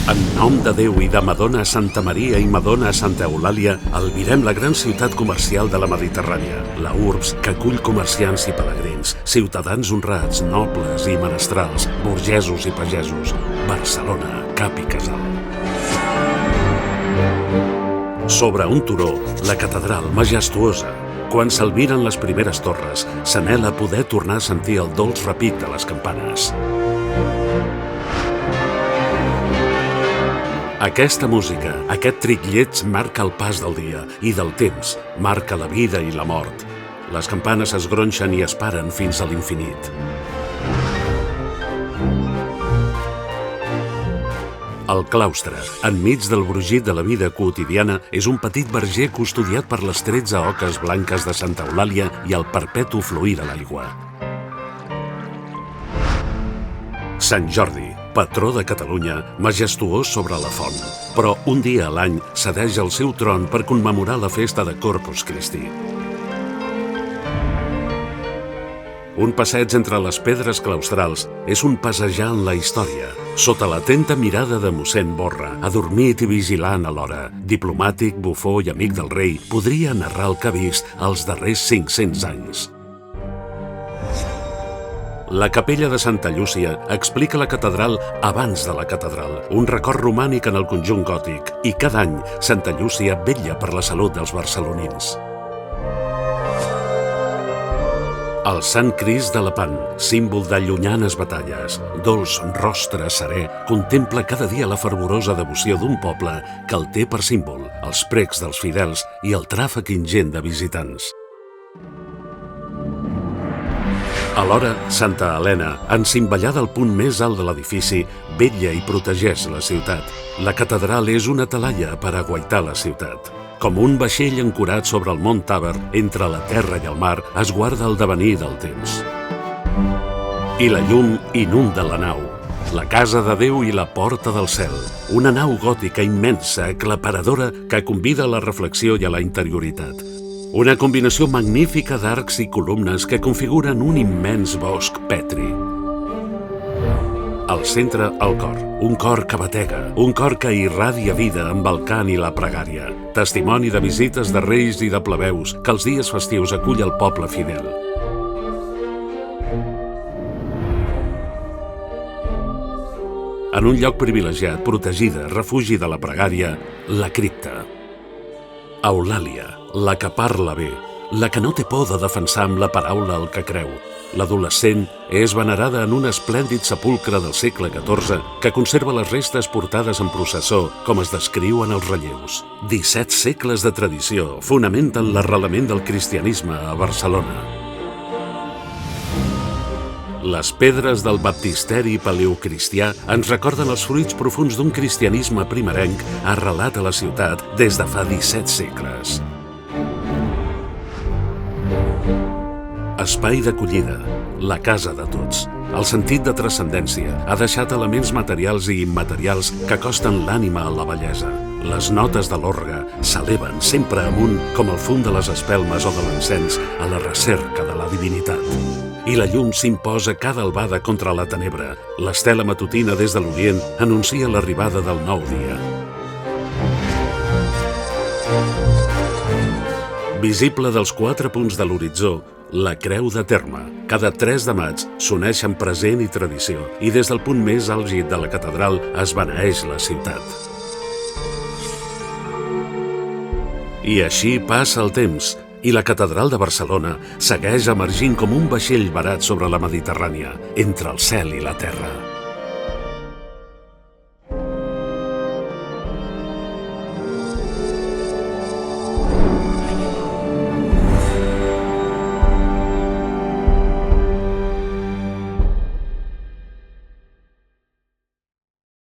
En nom de Déu i de Madonna Santa Maria i Madonna Santa Eulàlia, albirem la gran ciutat comercial de la Mediterrània, la urbs que acull comerciants i pelegrins, ciutadans honrats, nobles i menestrals, burgesos i pagesos. Barcelona, cap i casal. Sobre un turó, la catedral majestuosa. Quan s'albiren les primeres torres, s'anhela poder tornar a sentir el dolç repic de les campanes. Aquesta música, aquest tritlleig marca el pas del dia i del temps, marca la vida i la mort. Les campanes es gronxen i es paren fins a l'infinit. El claustre, enmig del brugit de la vida quotidiana, és un petit verger custodiat per les 13 oques blanques de Santa Eulàlia i el perpetu fluir de l'aigua. Sant Jordi, patró de Catalunya, majestuós sobre la font, però un dia a l'any cedeix el seu tron per commemorar la festa de Corpus Christi. Un passeig entre les pedres claustrals és un passejar en la història, sota l'atenta mirada de mossèn Borra, adormit i vigilant alhora, diplomàtic, bufó i amic del rei, podria narrar el que ha vist els darrers 500 anys. La capella de Santa Llúcia explica la catedral abans de la catedral, un record romànic en el conjunt gòtic, i cada any Santa Llúcia vetlla per la salut dels barcelonins. El Sant Crist de Lepant, símbol de llunyanes batalles, dolç rostre serè, contempla cada dia la fervorosa devoció d'un poble que el té per símbol, els precs dels fidels i el tràfic ingent de visitants. Alhora, Santa Helena, encimbellada al punt més alt de l'edifici, vetlla i protegeix la ciutat. La catedral és una talaia per aguaitar la ciutat. Com un vaixell ancorat sobre el mont Tàber, entre la terra i el mar, es guarda el devenir del temps. I la llum inunda la nau. La casa de Déu i la porta del cel. Una nau gòtica immensa, aclaparadora, que convida a la reflexió i a la interioritat. Una combinació magnífica d'arcs i columnes que configuren un immens bosc petri. Al centre, el cor. Un cor que batega, un cor que irradia vida amb el cant i la pregària. Testimoni de visites de reis i de plebeus que els dies festius acull el poble fidel. En un lloc privilegiat, protegida, refugi de la pregària, la cripta. Eulàlia, la que parla bé, la que no té por de defensar amb la paraula el que creu. L'adolescent és venerada en un esplèndid sepulcre del segle XIV que conserva les restes portades en processó, com es descriu en els relleus. 17 segles de tradició fonamenten l'arrelament del cristianisme a Barcelona. Les pedres del baptisteri paleocristià ens recorden els fruits profuns d'un cristianisme primerenc arrelat a la ciutat des de fa 17 segles. Espai d'acollida, la casa de tots. El sentit de transcendència ha deixat elements materials i immaterials que acosten l'ànima a la bellesa. Les notes de l'orgue s'eleven sempre amunt com el fum de les espelmes o de l'encens a la recerca de la divinitat. I la llum s'imposa cada albada contra la tenebra. L'estela matutina des de l'Orient anuncia l'arribada del nou dia. Visible dels 4 punts de l'horitzó, la Creu de Terme. Cada 3 de maig s'uneix en present i tradició i des del punt més àlgid de la catedral es beneeix la ciutat. I així passa el temps i la catedral de Barcelona segueix emergint com un vaixell varat sobre la Mediterrània, entre el cel i la terra.